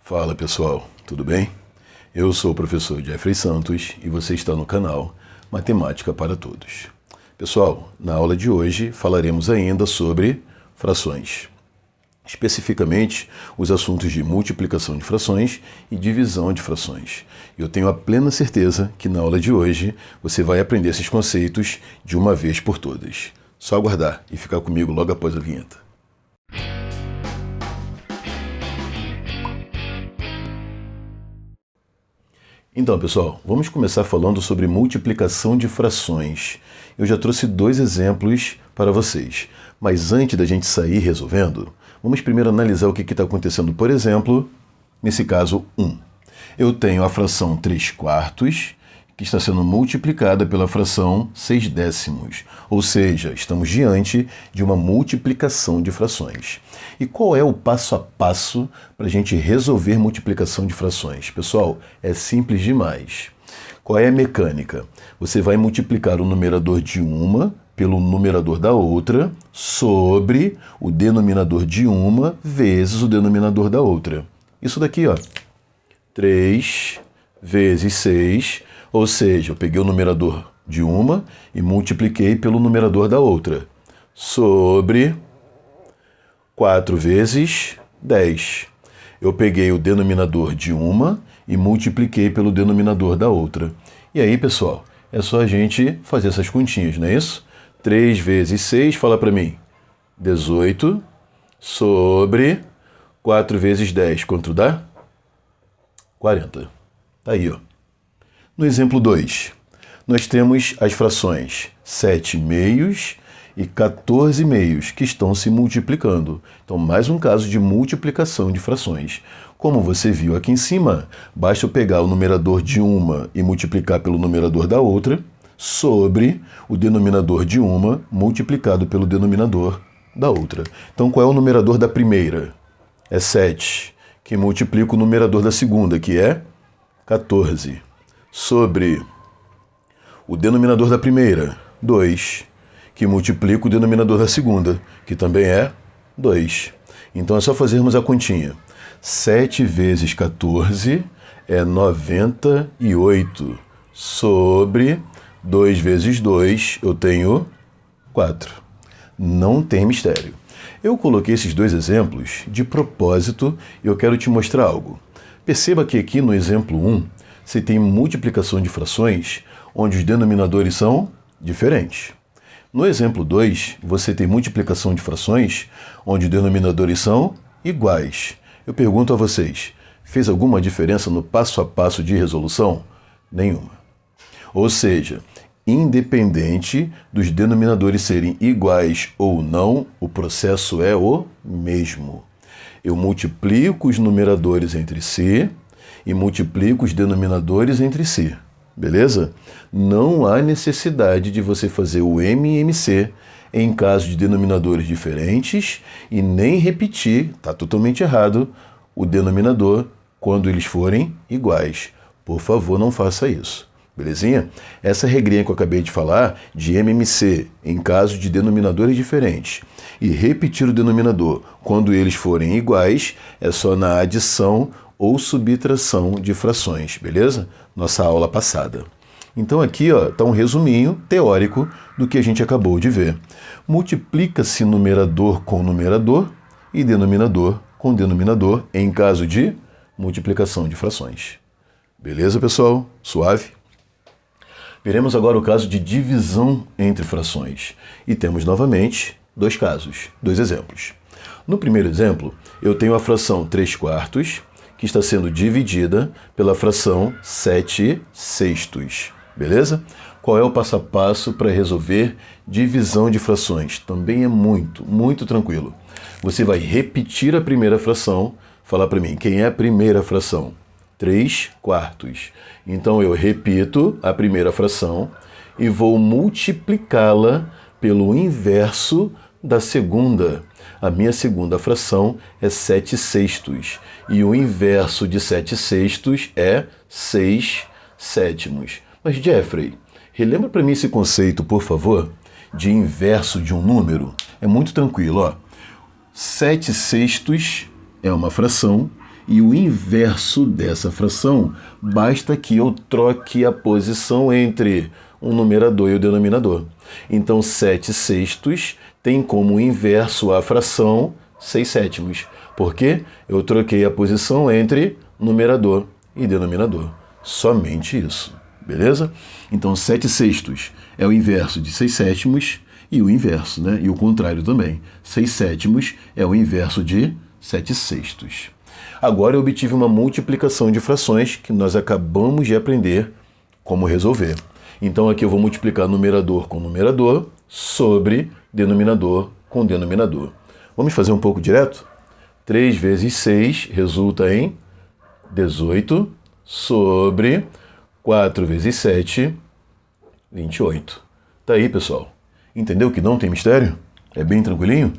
Fala pessoal, tudo bem? Eu sou o professor Jeffrey Santos e você está no canal Matemática para Todos. Pessoal, na aula de hoje falaremos ainda sobre frações. Especificamente, os assuntos de multiplicação de frações e divisão de frações. Eu tenho a plena certeza que na aula de hoje você vai aprender esses conceitos de uma vez por todas. Só aguardar e ficar comigo logo após a vinheta. Então, pessoal, vamos começar falando sobre multiplicação de frações. Eu já trouxe 2 exemplos para vocês, mas antes da gente sair resolvendo, vamos primeiro analisar o que está acontecendo. Por exemplo, nesse caso 1. Eu tenho a fração 3/4 que está sendo multiplicada pela fração 6/10, ou seja, estamos diante de uma multiplicação de frações. E qual é o passo a passo para a gente resolver multiplicação de frações? Pessoal, é simples demais. Qual é a mecânica? Você vai multiplicar o numerador de uma pelo numerador da outra sobre o denominador de uma vezes o denominador da outra. Isso daqui, ó, 3 vezes 6, ou seja, eu peguei o numerador de uma e multipliquei pelo numerador da outra, sobre 4 vezes 10. Eu peguei o denominador de uma e multipliquei pelo denominador da outra. E aí, pessoal, é só a gente fazer essas continhas, não é isso? 3 vezes 6, fala para mim, 18, sobre 4 vezes 10, quanto dá? 40. Tá aí, ó. No exemplo 2, nós temos as frações 7/2 e 14/2 que estão se multiplicando. Então, mais um caso de multiplicação de frações. Como você viu aqui em cima, basta eu pegar o numerador de uma e multiplicar pelo numerador da outra, sobre o denominador de uma multiplicado pelo denominador da outra. Então, qual é o numerador da primeira? É 7, que multiplica o numerador da segunda, que é 14. Sobre o denominador da primeira, 2, que multiplica o denominador da segunda, que também é 2. Então é só fazermos a continha. 7 vezes 14 é 98, sobre 2 vezes 2 eu tenho 4. Não tem mistério. Eu coloquei esses 2 exemplos de propósito e eu quero te mostrar algo. Perceba que aqui no exemplo 1, você tem multiplicação de frações onde os denominadores são diferentes. No exemplo 2, você tem multiplicação de frações onde os denominadores são iguais. Eu pergunto a vocês, fez alguma diferença no passo a passo de resolução? Nenhuma. Ou seja, independente dos denominadores serem iguais ou não, o processo é o mesmo. Eu multiplico os numeradores entre si e multiplico os denominadores entre si, beleza? Não há necessidade de você fazer o MMC em caso de denominadores diferentes e nem repetir, está totalmente errado, o denominador quando eles forem iguais. Por favor, não faça isso, belezinha? Essa regrinha que eu acabei de falar, de MMC em caso de denominadores diferentes e repetir o denominador quando eles forem iguais, é só na adição ou subtração de frações, beleza? Nossa aula passada. Então aqui está um resuminho teórico do que a gente acabou de ver. Multiplica-se numerador com numerador e denominador com denominador em caso de multiplicação de frações. Beleza, pessoal? Suave? Veremos agora o caso de divisão entre frações. E temos novamente 2 casos, 2 exemplos. No primeiro exemplo, eu tenho a fração 3/4, que está sendo dividida pela fração 7/6, beleza? Qual é o passo a passo para resolver divisão de frações? Também é muito tranquilo. Você vai repetir a primeira fração, falar para mim, quem é a primeira fração? 3/4. Então eu repito a primeira fração e vou multiplicá-la pelo inverso da segunda. A minha segunda fração é 7/6 e o inverso de 7/6 é 6/7. Mas Jeffrey, relembra para mim esse conceito, por favor, de inverso de um número? É muito tranquilo, ó. 7/6 é uma fração e o inverso dessa fração, basta que eu troque a posição entre o numerador e o denominador. Então, 7/6 tem como inverso a fração 6/7. Por quê? Eu troquei a posição entre numerador e denominador. Somente isso. Beleza? Então, 7/6 é o inverso de 6/7 e o inverso, né? E o contrário também. 6/7 é o inverso de 7/6. Agora eu obtive uma multiplicação de frações que nós acabamos de aprender como resolver. Então aqui eu vou multiplicar numerador com numerador sobre denominador com denominador. Vamos fazer um pouco direto? 3 vezes 6 resulta em 18 sobre 4 vezes 7, 28. Tá aí, pessoal. Entendeu que não tem mistério? É bem tranquilinho?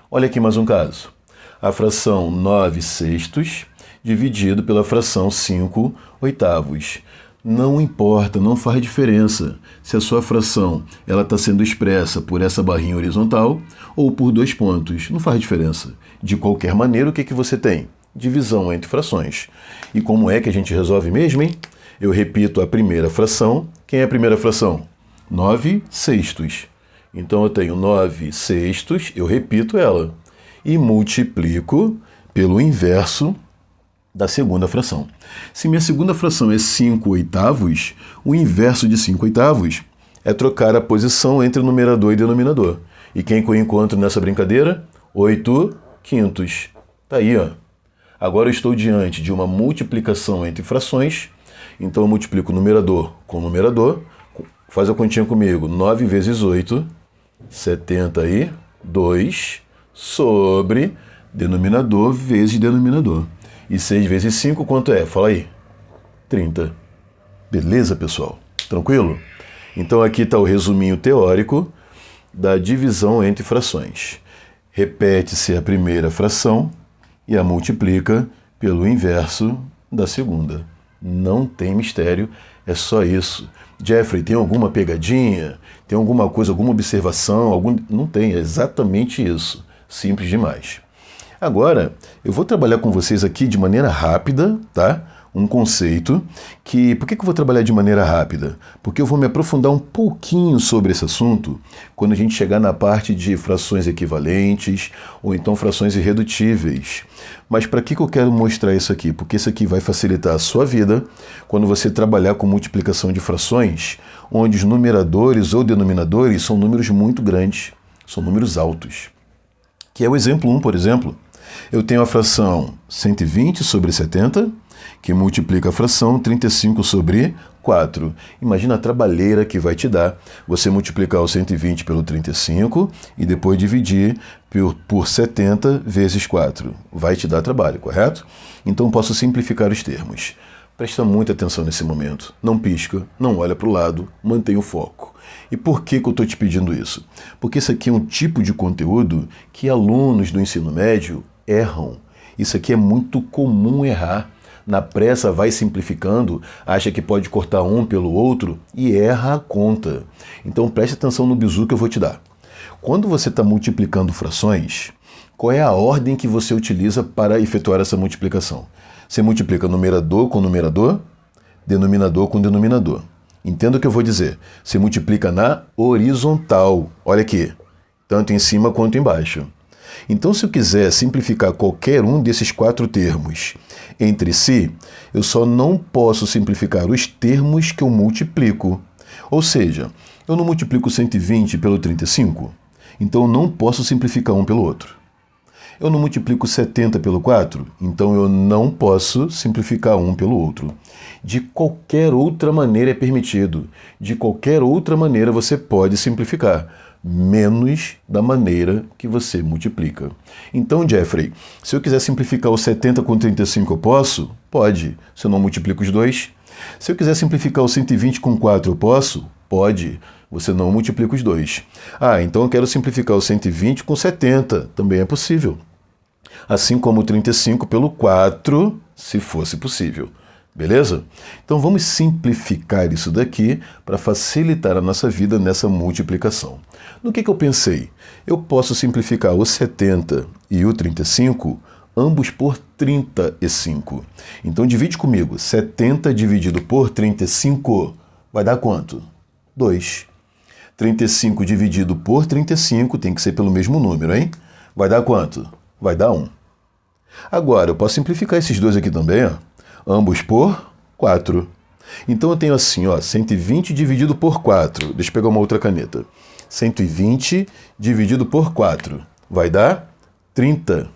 Olha aqui mais um caso. A fração 9/6 dividido pela fração 5/8. Não importa, não faz diferença se a sua fração ela está sendo expressa por essa barrinha horizontal ou por 2 pontos. Não faz diferença. De qualquer maneira, o que você tem? Divisão entre frações. E como é que a gente resolve mesmo, hein? Eu repito a primeira fração. Quem é a primeira fração? 9/6. Então eu tenho 9/6, eu repito ela. E multiplico pelo inverso da segunda fração. Se minha segunda fração é 5/8, o inverso de 5/8 é trocar a posição entre numerador e denominador. E quem que eu encontro nessa brincadeira? 8/5. Tá aí, ó. Agora eu estou diante de uma multiplicação entre frações. Então eu multiplico numerador com numerador. Faz a continha comigo. 9 vezes 8, 72, sobre denominador vezes denominador. E 6 vezes 5, quanto é? Fala aí. 30. Beleza, pessoal? Tranquilo? Então aqui está o resuminho teórico da divisão entre frações. Repete-se a primeira fração e a multiplica pelo inverso da segunda. Não tem mistério, é só isso. Jeffrey, tem alguma pegadinha? Tem alguma coisa, alguma observação? Não tem, é exatamente isso. Simples demais. Agora, eu vou trabalhar com vocês aqui de maneira rápida, tá? Um conceito que... Por que eu vou trabalhar de maneira rápida? Porque eu vou me aprofundar um pouquinho sobre esse assunto quando a gente chegar na parte de frações equivalentes ou então frações irredutíveis. Mas para que eu quero mostrar isso aqui? Porque isso aqui vai facilitar a sua vida quando você trabalhar com multiplicação de frações, onde os numeradores ou denominadores são números muito grandes, são números altos. Que é o exemplo 1, por exemplo. Eu tenho a fração 120 sobre 70, que multiplica a fração 35 sobre 4. Imagina a trabalheira que vai te dar você multiplicar o 120 pelo 35 e depois dividir por 70 vezes 4. Vai te dar trabalho, correto? Então posso simplificar os termos. Presta muita atenção nesse momento. Não pisca, não olha para o lado, mantenha o foco. E por que eu estou te pedindo isso? Porque isso aqui é um tipo de conteúdo que alunos do ensino médio erram. Isso aqui é muito comum errar. Na pressa vai simplificando, acha que pode cortar um pelo outro e erra a conta. Então preste atenção no bizu que eu vou te dar. Quando você está multiplicando frações, qual é a ordem que você utiliza para efetuar essa multiplicação? Você multiplica numerador com numerador, denominador com denominador. Entenda o que eu vou dizer. Você multiplica na horizontal. Olha aqui, tanto em cima quanto embaixo. Então, se eu quiser simplificar qualquer um desses 4 termos entre si, eu só não posso simplificar os termos que eu multiplico. Ou seja, eu não multiplico 120 pelo 35, então eu não posso simplificar um pelo outro. Eu não multiplico 70 pelo 4, então eu não posso simplificar um pelo outro. De qualquer outra maneira é permitido. De qualquer outra maneira você pode simplificar, menos da maneira que você multiplica. Então, Jeffrey, se eu quiser simplificar o 70 com 35, eu posso? Pode, se eu não multiplico os dois. Se eu quiser simplificar o 120 com 4, eu posso? Pode, você não multiplica os dois. Ah, então eu quero simplificar o 120 com 70, também é possível. Assim como o 35 pelo 4, se fosse possível. Beleza? Então vamos simplificar isso daqui para facilitar a nossa vida nessa multiplicação. No que eu pensei? Eu posso simplificar o 70 e o 35 ambos por 35. Então divide comigo. 70 dividido por 35 vai dar quanto? 2. 35 dividido por 35 tem que ser pelo mesmo número, hein? Vai dar quanto? Vai dar 1. Agora, eu posso simplificar esses dois aqui também, ó. Ambos por 4. Então eu tenho assim, ó, 120 dividido por 4. Deixa eu pegar uma outra caneta. 120 dividido por 4 vai dar 30.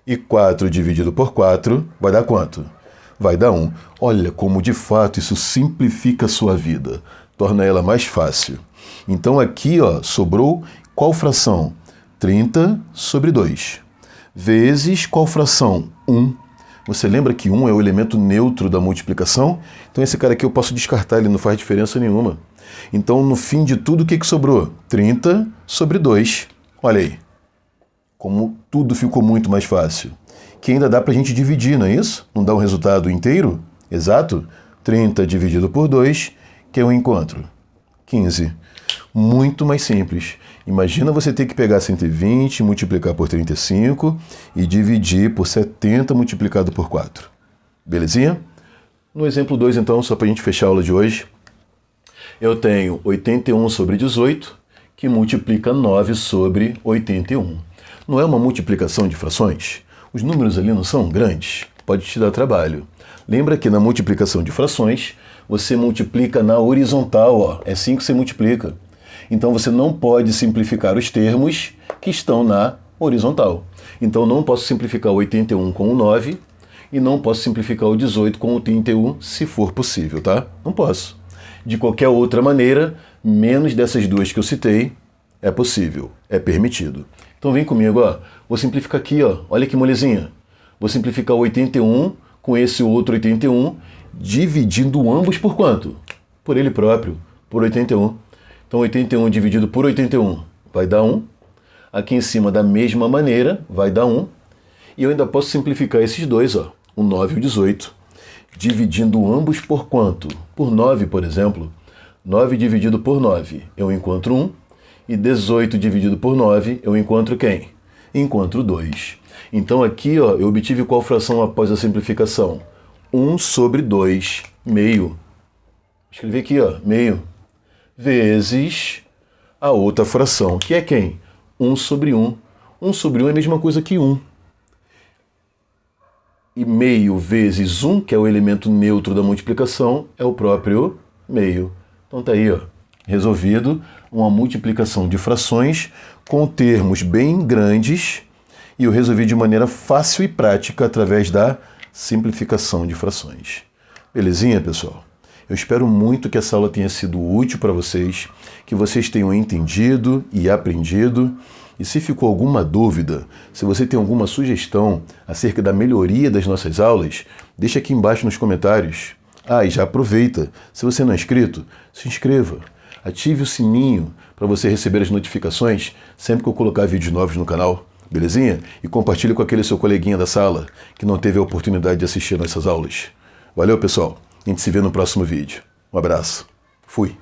E 4 dividido por 4 vai dar quanto? Vai dar 1. Olha como de fato isso simplifica a sua vida, torna ela mais fácil. Então aqui, ó, sobrou qual fração? 30 sobre 2. Vezes qual fração? 1. Você lembra que 1 é o elemento neutro da multiplicação? Então esse cara aqui eu posso descartar, ele não faz diferença nenhuma. Então no fim de tudo o que sobrou? 30 sobre 2. Olha aí. Como tudo ficou muito mais fácil. Que ainda dá para a gente dividir, não é isso? Não dá um resultado inteiro? Exato? 30 dividido por 2, que é um encontro. 15. Muito mais simples. Imagina você ter que pegar 120, multiplicar por 35 e dividir por 70 multiplicado por 4. Belezinha? No exemplo 2, então, só para a gente fechar a aula de hoje, eu tenho 81 sobre 18, que multiplica 9 sobre 81. Não é uma multiplicação de frações? Os números ali não são grandes? Pode te dar trabalho. Lembra que na multiplicação de frações, você multiplica na horizontal, ó. É assim que você multiplica. Então você não pode simplificar os termos que estão na horizontal. Então não posso simplificar o 81 com o 9 e não posso simplificar o 18 com o 31, se for possível, tá? Não posso. De qualquer outra maneira, menos dessas duas que eu citei, é possível, é permitido. Então vem comigo, ó. Vou simplificar aqui, ó. Olha que molezinha. Vou simplificar o 81 com esse outro 81, dividindo ambos por quanto? Por ele próprio, por 81. Então 81 dividido por 81 vai dar 1. Aqui em cima, da mesma maneira, vai dar 1. E eu ainda posso simplificar esses dois, ó. O 9 e o 18. Dividindo ambos por quanto? Por 9, por exemplo. 9 dividido por 9, eu encontro 1. E 18 dividido por 9, eu encontro quem? Encontro 2. Então aqui, ó, eu obtive qual fração após a simplificação? 1 sobre 2, meio. Escrevi aqui, ó, meio. Vezes a outra fração, que é quem? 1 sobre 1. 1 sobre 1 é a mesma coisa que 1. E meio vezes 1, que é o elemento neutro da multiplicação, é o próprio meio. Então tá aí, ó, resolvido uma multiplicação de frações com termos bem grandes e eu resolvi de maneira fácil e prática através da simplificação de frações. Belezinha, pessoal? Eu espero muito que essa aula tenha sido útil para vocês, que vocês tenham entendido e aprendido. E se ficou alguma dúvida, se você tem alguma sugestão acerca da melhoria das nossas aulas, deixa aqui embaixo nos comentários. Ah, e já aproveita, se você não é inscrito, se inscreva. Ative o sininho para você receber as notificações sempre que eu colocar vídeos novos no canal, belezinha? E compartilhe com aquele seu coleguinha da sala que não teve a oportunidade de assistir nossas aulas. Valeu, pessoal. A gente se vê no próximo vídeo. Um abraço. Fui.